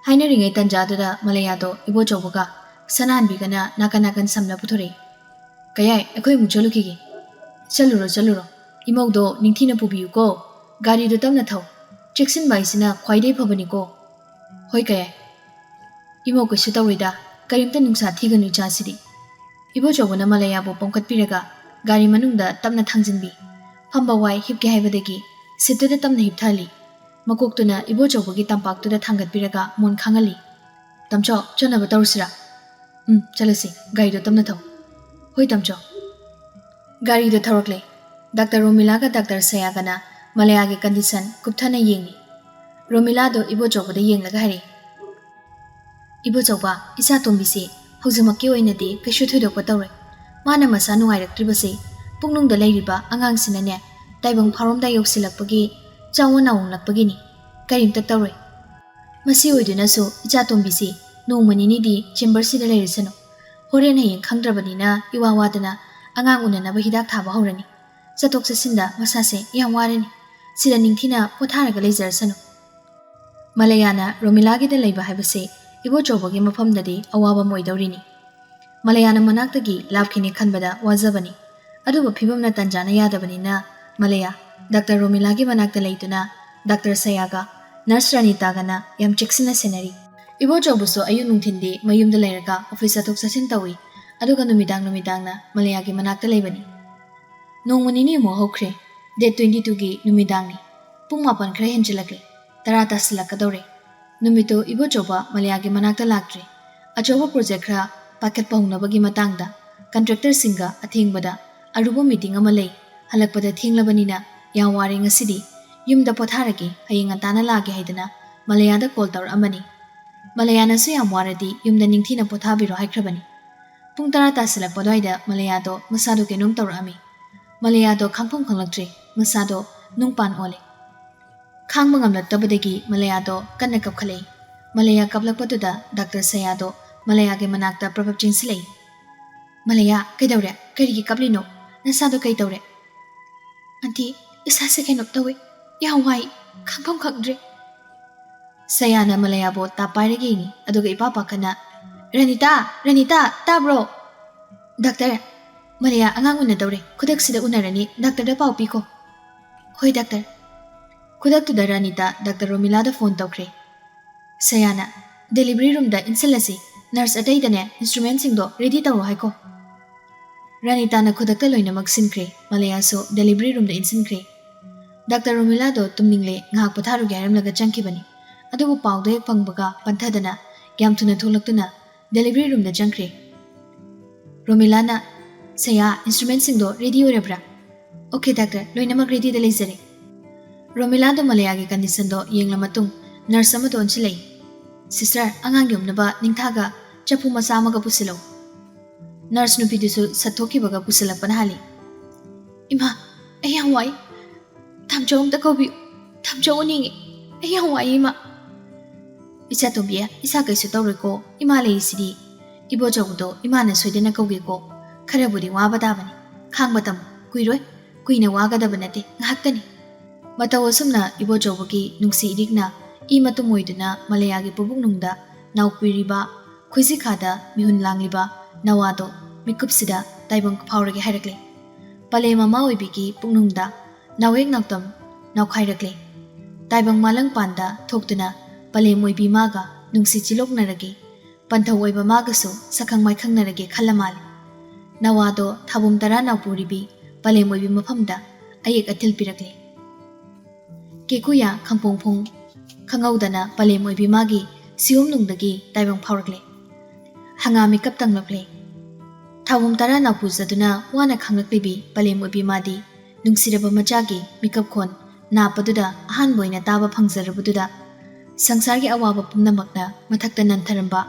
हाइनरिङै तंजादुदा मलयादो इबो चौबगा सनानबिगना नाकन नाकन समना पुथोरे कयाय अखोय मु चलुखिगे चलुरो इमौदो निंथिना पुबियुको गाड़ीदो तमना थौ चेक्सिन बाइसिना ख्वाइदे फबनिको होय कयाय इमौ कइसु तौरिदा करिमता नुंसा थिगनु चासिदी इबो चौबना मलयाबो पंखतपिरगा गाड़ी मनुंगदा तमना थांजिनबी फंबा वाई हिपके हाइबदगी सिटुदा तमना हिपथाली मकोक्तुना इबो चौबगी तंपाक्तुदा थांगतपिरगा मोन खांगली तमचो चनबा तौरसिरा चलसी गाड़ीदो तमना थौ होय तमचो गाड़ीदो थौरकले डॉक्टर रोमिलागा डॉक्टर सयागना मलयागी कंडीशन कुपथाना येंगी रोमिलादो इबो चौबदा येंगलगा हारे इबो चौबा इसा तोंबिसे हौजमक्की ओइनदी कैसु थोइदोकपा तौरे माना मसा नुंगाइरक्त्रिबसे पुंगनुंगदा लैरिबा अंगांगसिनाने ताइबंग फारोमदा यौसिलक्पगी चावो नावंगलक्पगिनी करिमता तौरे मसी ओइदुनासु इचा तोंबिसे नोंमनिनिदी चेम्बरसिदा लैरिसनो होरेन हयें खंगद्रबनिना इवावादना अंगांग उननबा हिदाक थाबा हौरनी ꯆꯠꯊꯣꯛ ꯆꯠꯁꯤꯟꯗ ꯃꯁꯥꯁꯦ ꯌꯥꯝ ꯋꯥꯔꯅꯤ ꯁꯤꯗ ꯅꯤꯡꯊꯤꯅ ꯄꯣꯊꯥꯔꯒ ꯂꯩꯖꯔꯁꯅꯨ ꯃꯂꯌꯥꯅ ꯔꯣꯃꯤꯂꯥꯒꯤꯗ ꯂꯩꯕ ꯍꯥꯏꯕꯁꯦ ꯏꯕꯣꯆꯧꯕꯒꯤ ꯃꯐꯝꯗꯗꯤ ꯑꯋꯥꯕ ꯑꯃ ꯑꯣꯏꯗꯧꯔꯤꯅꯤ ꯃꯂꯌꯥꯅ ꯃꯅꯥꯛꯇꯒꯤ ꯂꯥꯞꯈꯤꯅꯤ ꯈꯟꯕꯗ ꯋꯥꯖꯕꯅꯤ ꯑꯗꯨꯕꯨ ꯐꯤꯕꯝꯅ ꯇꯟꯖꯥꯅ ꯌꯥꯗꯕꯅꯤꯅ ꯃꯂꯌꯥ ꯗꯥꯛꯇꯔ ꯔꯣꯃꯤꯂꯥꯒꯤ ꯃꯅꯥꯛꯇ ꯂꯩꯗꯨꯅ ꯗꯥꯛꯇꯔ ꯁꯌꯥꯒ ꯅꯔꯁ ꯔꯥꯅꯤꯇꯥꯒꯅ ꯌꯥꯝ ꯆꯦꯛꯁꯤꯟꯅ ꯁꯦꯟꯅꯔꯤ ꯏꯕꯣꯆꯧꯕꯁꯨ ꯑꯌꯨꯛ ꯅꯨꯡꯊꯤꯟꯗꯤ ꯃꯌꯨꯝꯗ ꯂꯩꯔꯒ ꯑꯣꯐꯤꯁ ꯆꯠꯊꯣꯛ ꯆꯠꯁꯤꯟ ꯇꯧꯏ ꯑꯗꯨꯒ ꯅꯨꯃꯤꯗꯥꯡꯅ ꯃꯂꯌꯥꯒꯤ ꯃꯅꯥꯛꯇ ꯂꯩꯕꯅꯤ ꯅꯣꯡꯃ ꯅꯤꯅꯤ ꯑꯃꯨꯛ ꯍꯧꯈ꯭ꯔꯦ ꯗꯦꯠ 22ꯒꯤ ꯅꯨꯃꯤꯗꯥꯡꯅꯤ ꯄꯨꯡ 9 ꯈꯔ ꯍꯦꯟꯖꯤꯜꯂꯛꯂꯦ 10 ꯇꯥꯁꯤꯜꯂꯛꯀꯗꯧꯔꯦ ꯅꯨꯃꯤꯠꯇꯨ ꯏꯕꯣꯆꯧꯕ ꯃꯂꯌꯥꯒꯤ ꯃꯅꯥꯛꯇ ꯂꯥꯛꯇ꯭ꯔꯤ ꯑꯆꯧꯕ ꯄ꯭ꯔꯣꯖꯦꯛ ꯈꯔ ꯄꯥꯏꯈꯠꯄ ꯍꯧꯅꯕꯒꯤ ꯃꯇꯥꯡꯗ ꯀꯟꯇ꯭ꯔꯦꯛꯇꯔꯁꯤꯡꯒ ꯑꯊꯦꯡꯕꯗ ꯑꯔꯨꯕ ꯃꯤꯇꯤꯡ ꯑꯃ ꯂꯩ ꯍꯜꯂꯛꯄꯗ ꯊꯦꯡꯂꯕꯅꯤꯅ ꯌꯥꯝ ꯋꯥꯔꯦ ꯉꯁꯤꯗꯤ ꯌꯨꯝꯗ ꯄꯣꯊꯥꯔꯒꯦ ꯍꯌꯦꯡ ꯉꯟꯇꯥꯅ ꯂꯥꯛꯒꯦ ꯍꯥꯏꯗꯅ ꯃꯂꯌꯥꯗ ꯀꯣꯜ ꯇꯧꯔꯛꯑꯃꯅꯤ ꯃꯂꯌꯥꯅꯁꯨ ꯌꯥꯝ ꯋꯥꯔꯗꯤ ꯌꯨꯝꯗ ꯅꯤꯡꯊꯤꯅ ꯄꯣꯊꯥꯕꯤꯔꯣ ꯍꯥꯏꯈ꯭ꯔꯕꯅꯤ ꯄꯨꯡ 10 ꯇꯥꯁꯤꯜꯂꯛꯄ ꯑꯗꯨꯋꯥꯏꯗ ꯃꯂꯌꯥꯗꯣ ꯃꯁꯥꯗꯣ ꯀꯩꯅꯣꯝ ꯇꯧꯔꯛꯑꯝꯃꯤ ꯃꯂꯌꯥꯗꯣ ꯈꯥꯡꯐꯝ ꯈꯪꯂꯛꯇ꯭ꯔꯦ ꯃꯁꯥꯗꯣ ꯅꯨꯡꯄꯥꯟ ꯑꯣꯜꯂꯦ ꯈꯥꯡꯕ ꯉꯝꯂꯛꯇꯕꯗꯒꯤ ꯃꯂꯌꯥꯗꯣ ꯀꯟꯅ ꯀꯞꯈꯠꯂꯛꯏ ꯃꯂꯌꯥ ꯀꯞꯂꯛꯄꯗꯨꯗ ꯗꯥꯛꯇꯔ ꯁꯌꯥꯗꯣ ꯃꯂꯌꯥꯒꯤ ꯃꯅꯥꯛꯇ ꯄ꯭ꯔꯕꯞ ꯆꯦꯟꯁꯤꯜꯂꯛꯏ ꯃꯂꯌꯥ ꯀꯩꯗꯧꯔꯦ ꯀꯔꯤꯒꯤ ꯀꯞꯂꯤꯅꯣ ꯅꯁꯥꯗꯣ ꯀꯩ ꯇꯧꯔꯦ ꯑꯟꯇꯤ ꯏꯁꯥꯁꯦ ꯀꯩꯅꯣ ꯇꯧꯋꯦ ꯌꯥꯝ ꯋꯥꯏ ꯈꯪꯐꯝ ꯈꯪꯗ꯭ꯔꯦ ꯁꯌꯥꯅ ꯃꯂꯌꯥꯕꯨ ꯇꯥꯞ ꯄꯥꯏꯔꯒ ꯌꯦꯡꯉꯤ ꯑꯗꯨꯒ ꯏꯄꯥ ꯄꯥꯈꯠꯅ ꯔꯅꯤꯇꯥ ꯇꯥꯕ꯭ꯔꯣ ꯗꯥꯛꯇꯔ ꯃꯂꯌꯥ ꯑꯉꯥꯡ ꯎꯅꯗꯧꯔꯦ ꯈꯨꯗꯛꯁꯤꯗ ꯎꯅꯔꯅꯤ ꯗꯥꯛꯇꯔꯗ ꯄꯥꯎ ꯄꯤꯈꯣ ꯍꯣꯏ ꯗꯥꯛꯇꯔ ꯈꯨꯗꯛꯇꯨꯗ ꯔꯅꯤꯇꯥ ꯗꯥꯛꯇꯔ ꯔꯣꯃꯤꯂꯥꯗ ꯐꯣꯟ ꯇꯧꯈ꯭ꯔꯦ ꯁꯌꯥꯅ ꯗꯦꯂꯤꯚꯔꯤ ꯔꯨꯝꯗ ꯏꯟꯁꯤꯜꯂꯁꯤ ꯅꯔꯁ ꯑꯇꯩꯗꯅꯦ ꯏꯟꯁꯇ꯭ꯔꯨꯃꯦꯟꯁꯤꯡꯗꯣ ꯔꯦꯗꯤ ꯇꯧꯔꯣ ꯍꯥꯏꯀꯣ ꯔꯅꯤꯇꯥꯅ ꯈꯨꯗꯛꯇ ꯂꯣꯏꯅꯃꯛ ꯁꯤꯟꯈ꯭ꯔꯦ ꯃꯂꯌꯥꯁꯨ ꯗꯦꯂꯤꯚꯔꯤ ꯔꯨꯝꯗ ꯏꯟꯁꯤꯟꯈ꯭ꯔꯦ ꯗꯥꯛꯇꯔ ꯔꯣꯃꯤꯂꯥꯗꯣ ꯇꯨꯝꯅꯤꯡꯂꯦ ꯉꯥꯏꯍꯥꯛ ꯄꯣꯊꯥꯔꯨꯒꯦ ꯍꯥꯏꯔꯝꯂꯒ ꯆꯪꯈꯤꯕꯅꯤ ꯑꯗꯨꯕꯨ ꯄꯥꯎꯗꯣ ꯍꯦꯛ ꯐꯪꯕꯒ ꯄꯟꯊꯗꯅ ꯌꯥꯝ ꯊꯨꯅ ꯊꯣꯛꯂꯛꯇꯨꯅ ꯗꯦꯂꯤꯚꯔꯤ ꯔꯨꯝꯗ ꯆꯪꯈ꯭ꯔꯦ ꯔꯣꯃꯤꯂꯥꯅ ꯁꯌꯥ ꯏꯟꯁꯇ꯭ꯔꯨꯃꯦꯟꯁꯤꯡꯗꯣ ꯔꯦꯗꯤ ꯑꯣꯏꯔꯕ꯭ꯔꯥ ꯑꯣꯀꯦ ꯗꯥꯛꯇꯔ ꯂꯣꯏꯅꯃꯛ ꯔꯦꯗꯤꯗ ꯂꯩꯖꯔꯦ ꯔꯣꯃꯤꯂꯥꯗꯣ ꯃꯂꯌꯥꯒꯤ ꯀꯟꯗꯤꯁꯟꯗꯣ ꯌꯦꯡꯂ ꯃꯇꯨꯡ ꯅꯔꯁ ꯑꯃꯗꯣ ꯑꯣꯟꯁꯤꯜꯂꯛꯏ ꯁꯤꯁꯇꯔ ꯑꯉꯥꯡ ꯌꯣꯛꯅꯕ ꯅꯤꯡꯊꯥꯒ ꯆꯐꯨ ꯃꯆꯥ ꯑꯃꯒ ꯄꯨꯁꯤꯜꯂꯧ ꯅꯔꯁ ꯅꯨꯄꯤꯗꯨꯁꯨ ꯁꯠꯊꯣꯛꯈꯤꯕꯒ ꯄꯨꯁꯤꯜꯂꯛꯄꯅ ꯍꯥꯜꯂꯤ ꯏꯃꯥ ꯑꯩ ꯌꯥꯝ ꯋꯥꯏ ꯊꯝꯆꯧ ꯑꯝꯇ ꯀꯧꯕꯤꯌꯨ ꯊꯝꯆꯧ ꯎꯅꯤꯡꯉꯤ ꯑꯩ ꯌꯥꯝ ꯋꯥꯏ ꯏꯃꯥ ꯏꯆꯥ ꯇꯣꯝꯕꯤ ꯏꯁꯥ ꯀꯩꯁꯨ ꯇꯧꯔꯣꯏꯀꯣ ꯏꯃꯥ ꯂꯩꯔꯤꯁꯤꯗꯤ ꯏꯕꯣꯆꯧꯕꯗꯣ ꯏꯃꯥꯅ ꯁꯣꯏꯗꯅ ꯀꯧꯒꯦꯀꯣ ꯈꯔꯕꯨꯗꯤ ꯋꯥꯕ ꯇꯥꯕꯅꯤ ꯈꯥꯡꯕ ꯇꯝꯃꯨ ꯀꯨꯏꯔꯣꯏ ꯀꯨꯏꯅ ꯋꯥꯒꯗꯕ ꯅꯠꯇꯦ ꯉꯥꯏꯍꯥꯛꯇꯅꯤ ꯃꯇꯧ ꯑꯁꯨꯝꯅ ꯏꯕꯣꯆꯧꯕꯒꯤ ꯅꯨꯡꯁꯤ ꯏꯔꯤꯛꯅ ꯏ ꯃꯇꯨꯝ ꯑꯣꯏꯗꯨꯅ ꯃꯂꯌꯥꯒꯤ ꯄꯨꯕꯨꯛꯅꯨꯡꯗ ꯅꯥꯎꯄꯤꯔꯤꯕ ꯈꯨꯖꯤꯈꯥꯗ ꯃꯤꯍꯨꯟ ꯂꯥꯡꯂꯤꯕ ꯅꯋꯥꯗꯣ ꯃꯤꯀꯨꯞꯁꯤꯗ ꯇꯥꯏꯕꯪ ꯐꯥꯎꯔꯒꯦ ꯍꯥꯏꯔꯛꯂꯦ ꯄꯂꯦꯝ ꯃꯃꯥ ꯑꯣꯏꯕꯤꯒꯤ ꯄꯨꯛꯅꯨꯡꯗ ꯅꯥꯎꯌꯦꯛ ꯅꯥꯎꯇꯝ ꯅꯥꯎꯈꯥꯏꯔꯛꯂꯦ ꯇꯥꯏꯕꯪ ꯃꯥꯂꯪꯄꯥꯟꯗ ꯊꯣꯛꯇꯨꯅ ꯄꯂꯦꯝ ꯑꯣꯏꯕꯤ ꯃꯥꯒ ꯅꯨꯡꯁꯤ ꯆꯤꯂꯣꯛꯅꯔꯒꯦ ꯄꯟꯊꯧ ꯑꯣꯏꯕ ꯃꯥꯒꯁꯨ ꯁꯛꯈꯪ ꯃꯥꯏꯈꯪꯅꯔꯒꯦ ꯈꯜꯂ ꯃꯥꯜꯂꯦ ꯅꯋꯥꯗꯣ ꯊꯥꯕꯨꯝ 10 ꯅꯥꯎꯄꯨꯔꯤꯕꯤ ꯄꯂꯦꯝ ꯑꯣꯏꯕꯤ ꯃꯐꯝꯗ ꯑꯌꯦꯛ ꯑꯊꯤꯜ ꯄꯤꯔꯛꯂꯦ ꯀꯦꯀꯨꯌꯥ ꯈꯪꯄꯣꯡꯐꯣꯡ ꯈꯪꯍꯧꯗꯅ ꯄꯂꯦꯝ ꯑꯣꯏꯕꯤ ꯃꯥꯒꯤ ꯁꯤꯌꯣꯝꯅꯨꯡꯗꯒꯤ ꯇꯥꯏꯕꯪ ꯐꯥꯎꯔꯛꯂꯦ ꯍꯪꯒꯥꯝ ꯃꯤꯀꯞ ꯇꯪꯂꯛꯂꯦ ꯊꯥꯕꯨꯝ 10 ꯅꯥꯎꯄꯨꯖꯗꯨꯅ ꯋꯥꯅ ꯈꯪꯂꯛꯂꯤꯕꯤ ꯄꯂꯦꯝ ꯑꯣꯏꯕꯤ ꯃꯥꯗꯤ ꯅꯨꯡꯁꯤꯔꯕ ꯃꯆꯥꯒꯤ ꯃꯤꯀꯞ ꯈꯣꯟ ꯅꯥꯞꯄꯗꯨꯗ ꯑꯍꯥꯟꯕ ꯑꯣꯏꯅ ꯇꯥꯕ ꯐꯪꯖꯔꯕꯗꯨꯗ ꯁꯪꯁꯥꯔꯒꯤ ꯑꯋꯥꯕ ꯄꯨꯝꯅꯃꯛꯅ ꯃꯊꯛꯇ ꯅꯟꯊꯔꯝꯕ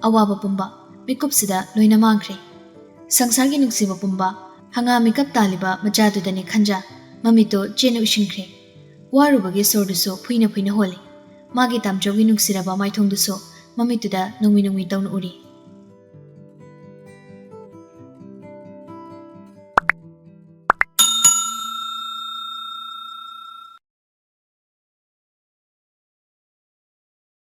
ꯑꯋꯥꯕ ꯄꯨꯝꯕ ꯃꯤꯀꯨꯞꯁꯤꯗ ꯂꯣꯏꯅ ꯃꯥꯡꯈ꯭ꯔꯦ ꯁꯪꯁꯥꯔꯒꯤ ꯅꯨꯡꯁꯤꯕ ꯄꯨꯝꯕ ꯍꯪꯒꯥꯝ ꯃꯤꯀꯞ ꯇꯥꯜꯂꯤꯕ ꯃꯆꯥꯗꯨꯗꯅꯤ ꯈꯟꯖ ꯃꯃꯤꯠꯇꯣ ꯆꯦꯅ ꯎꯏꯁꯤꯟꯈ꯭ꯔꯦ ꯋꯥꯔꯨꯕꯒꯤ ꯁꯣꯔꯗꯨꯁꯨ ꯐꯨꯏꯅ ꯍꯣꯜꯂꯤ ꯃꯥꯒꯤ ꯇꯥꯝꯆꯧꯒꯤ ꯅꯨꯡꯁꯤꯔꯕ ꯃꯥꯏꯊꯣꯡꯗꯨꯁꯨ ꯃꯃꯤꯠꯇꯨꯗ ꯅꯣꯡꯃꯤ ꯇꯧꯅ ꯎꯔꯤ